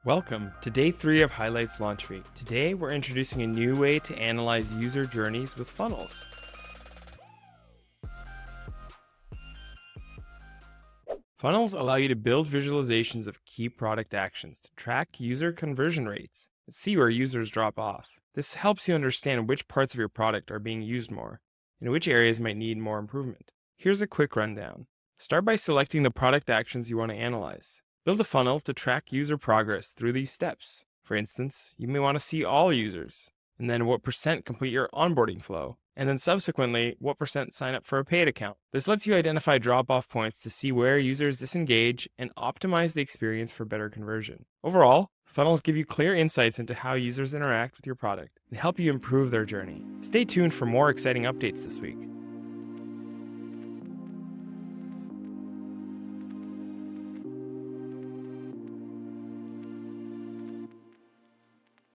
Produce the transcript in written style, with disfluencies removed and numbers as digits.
Welcome to day 3 of Highlights Launch Week. Today we're introducing a new way to analyze user journeys with funnels. Funnels allow you to build visualizations of key product actions to track user conversion rates and see where users drop off. This helps you understand which parts of your product are being used more and which areas might need more improvement. Here's a quick rundown. Start by selecting the product actions you want to analyze. Build a funnel to track user progress through these steps. For instance, you may want to see all users, and then what percent complete your onboarding flow, and then subsequently, what percent sign up for a paid account. This lets you identify drop-off points to see where users disengage and optimize the experience for better conversion. Overall, funnels give you clear insights into how users interact with your product and help you improve their journey. Stay tuned for more exciting updates this week.